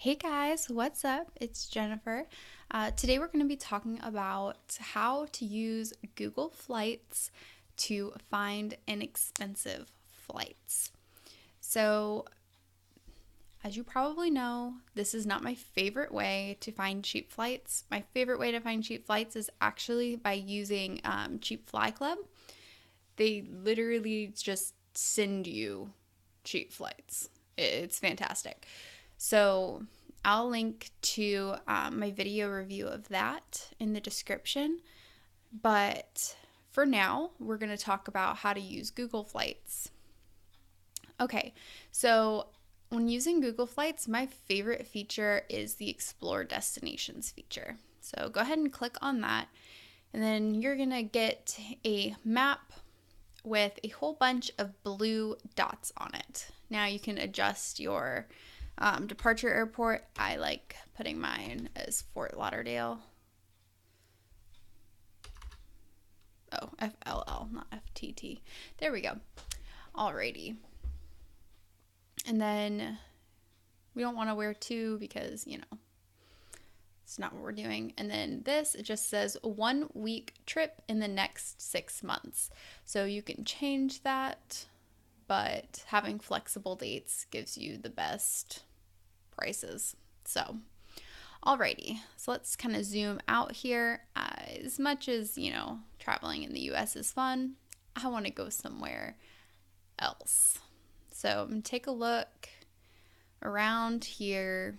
Hey guys, what's up? It's Jennifer. Today we're going to be talking about how to use Google Flights to find inexpensive flights. So, as you probably know, this is not my favorite way to find cheap flights. My favorite way to find cheap flights is actually by using Cheap Fly Club. They literally just send you cheap flights. It's fantastic. So I'll link to my video review of that in the description. But for now, we're going to talk about how to use Google Flights. Okay, so when using Google Flights, my favorite feature is the Explore Destinations feature. So go ahead and click on that, and then you're going to get a map with a whole bunch of blue dots on it. Now you can adjust your departure airport. I like putting mine as Fort Lauderdale. Oh, FLL, not FTT. There we go. Alrighty. And then we don't want to wear two because, it's not what we're doing. And then this, it just says 1 week trip in the next 6 months. So you can change that, but having flexible dates gives you the best prices. So, alrighty. So let's kind of zoom out here. As much as, traveling in the US is fun, I want to go somewhere else. So I'm going to take a look around here.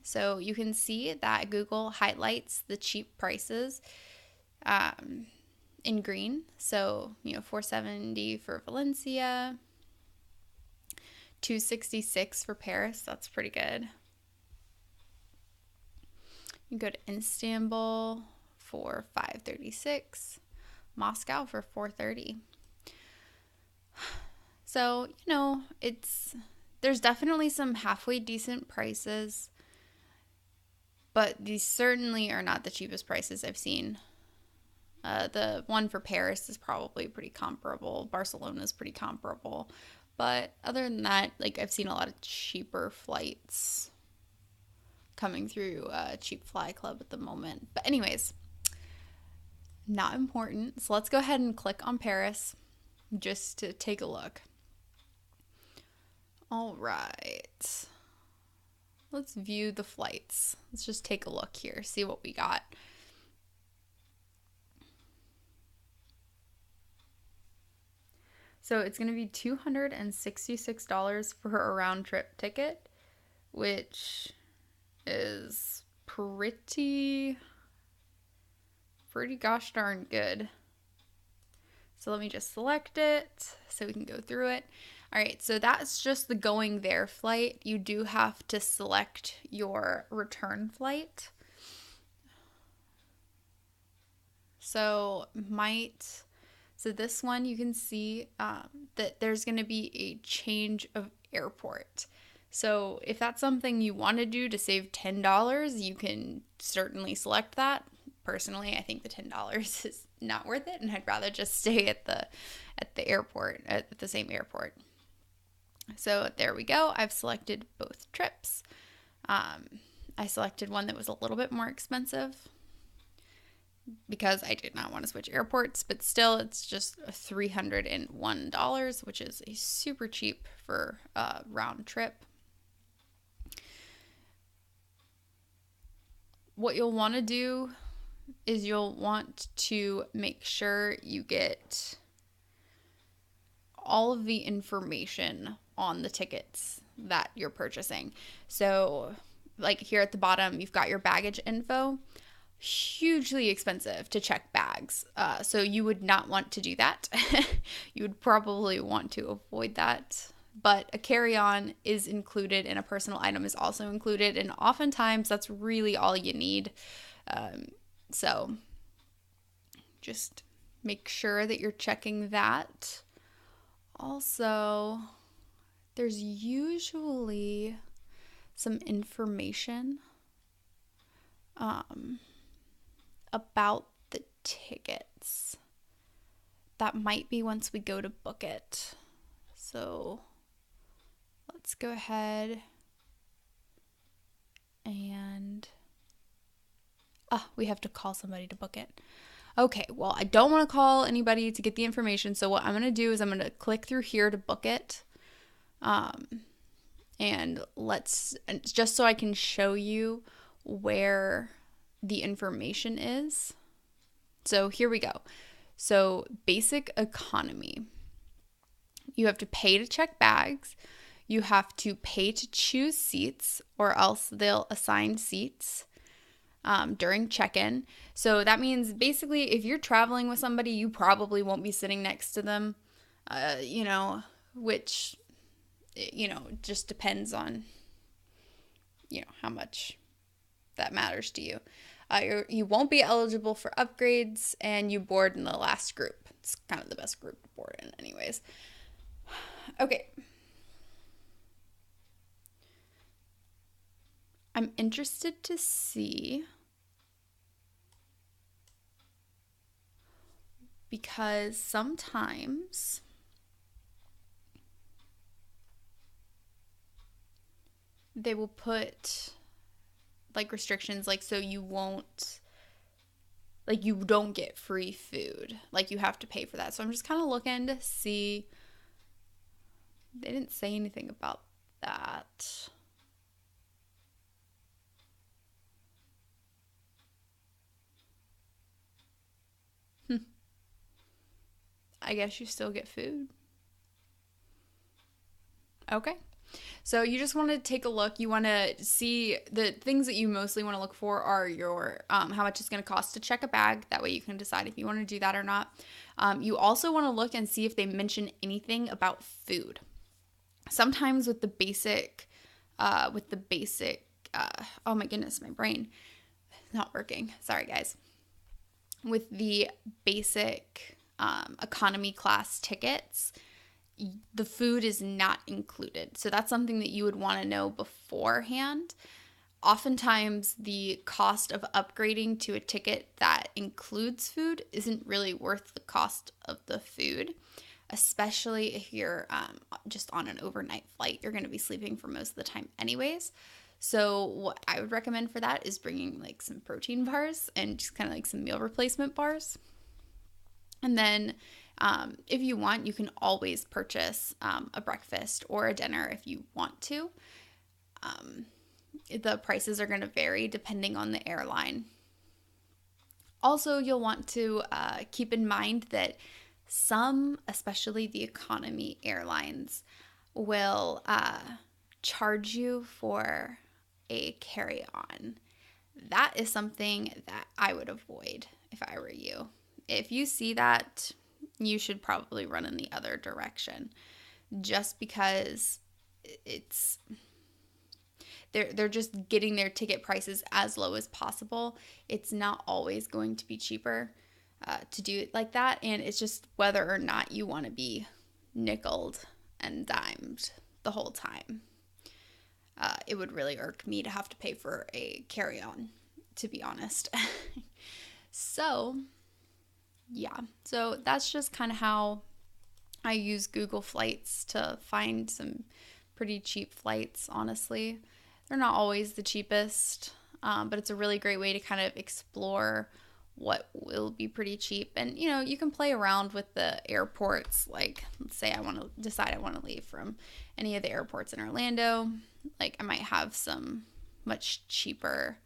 So you can see that Google highlights the cheap prices in green. So, $470 for Valencia, $266 for Paris. That's pretty good. You go to Istanbul for $536, Moscow for $430. So, there's definitely some halfway decent prices, but these certainly are not the cheapest prices I've seen. The one for Paris is probably pretty comparable. Barcelona is pretty comparable. But other than that, I've seen a lot of cheaper flights coming through Cheap Fly Club at the moment. But anyways, not important. So let's go ahead and click on Paris just to take a look. All right. Let's view the flights. Let's just take a look here, see what we got. So it's going to be $266 for a round trip ticket, which is pretty gosh darn good. So let me just select it so we can go through it. All right, so that's just the going there flight. You do have to select your return flight. So this one you can see that there's going to be a change of airport. So if that's something you want to do to save $10, you can certainly select that. Personally, I think the $10 is not worth it, and I'd rather just stay at the airport, at the same airport. So there we go. I've selected both trips. I selected one that was a little bit more expensive because I did not want to switch airports, but still it's just $301, which is a super cheap for a round trip. What you'll want to do is you'll want to make sure you get all of the information on the tickets that you're purchasing. So, here at the bottom, you've got your baggage info. Hugely expensive to check bags. So you would not want to do that. You would probably want to avoid that. But a carry-on is included and a personal item is also included. And oftentimes that's really all you need. So just make sure that you're checking that. Also, there's usually some information about the tickets. That might be once we go to book it. So let's go ahead Oh, we have to call somebody to book it. Okay, well, I don't want to call anybody to get the information. So what I'm going to do is I'm going to click through here to book it. And just so I can show you where the information is. So here we go. So basic economy. You have to pay to check bags. You have to pay to choose seats, or else they'll assign seats during check-in. So that means basically if you're traveling with somebody, you probably won't be sitting next to them, which, just depends on, how much that matters to you. You won't be eligible for upgrades, and you board in the last group. It's kind of the best group to board in anyways. Okay. I'm interested to see, because sometimes they will put like restrictions, like so you don't get free food. Like you have to pay for that. So I'm just kind of looking to see. They didn't say anything about that. I guess you still get food. Okay. So you just want to take a look. You want to see the things that you mostly want to look for are your how much it's going to cost to check a bag. That way you can decide if you want to do that or not. You also want to look and see if they mention anything about food. Sometimes with the basic, oh my goodness, my brain is not working. Sorry, guys. With the basic economy class tickets, the food is not included. So that's something that you would want to know beforehand. Oftentimes, the cost of upgrading to a ticket that includes food isn't really worth the cost of the food, especially if you're just on an overnight flight. You're going to be sleeping for most of the time anyways. So what I would recommend for that is bringing like some protein bars and just kind of like some meal replacement bars. And then if you want, you can always purchase a breakfast or a dinner if you want to. The prices are going to vary depending on the airline. Also, you'll want to keep in mind that some, especially the economy airlines, will charge you for a carry-on. That is something that I would avoid if I were you. If you see that, you should probably run in the other direction, just because they're just getting their ticket prices as low as possible. It's not always going to be cheaper to do it like that, and it's just whether or not you want to be nickeled and dimed the whole time. It would really irk me to have to pay for a carry-on, to be honest. So that's just kind of how I use Google Flights to find some pretty cheap flights, honestly. They're not always the cheapest, but it's a really great way to kind of explore what will be pretty cheap. And, you can play around with the airports. Like, let's say I want to leave from any of the airports in Orlando. Like, I might have some much cheaper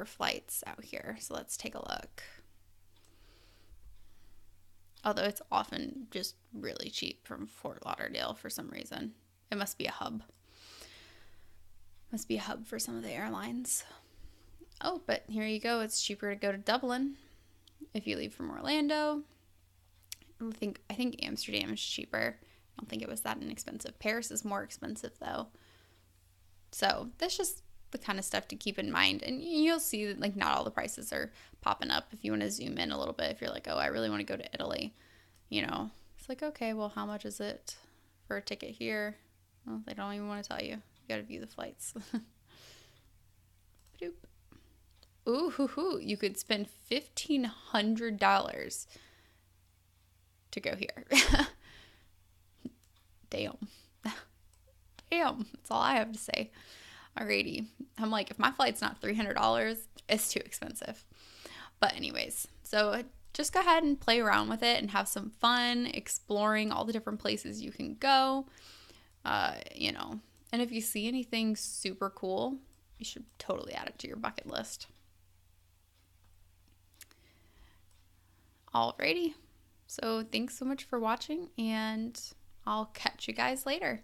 flights out here. So let's take a look. Although it's often just really cheap from Fort Lauderdale for some reason. It must be a hub. Must be a hub for some of the airlines. Oh, but here you go. It's cheaper to go to Dublin if you leave from Orlando. I think Amsterdam is cheaper. I don't think it was that inexpensive. Paris is more expensive though. So that's just the kind of stuff to keep in mind. And you'll see that like not all the prices are popping up. If you want to zoom in a little bit, if you're like, oh, I really want to go to Italy, it's like, okay, well, how much is it for a ticket here? Well, they don't even want to tell you. You got to view the flights. Ooh, you could spend $1,500 to go here. Damn. That's all I have to say. Alrighty. I'm like, if my flight's not $300, it's too expensive. But anyways, so just go ahead and play around with it and have some fun exploring all the different places you can go. And if you see anything super cool, you should totally add it to your bucket list. Alrighty. So thanks so much for watching, and I'll catch you guys later.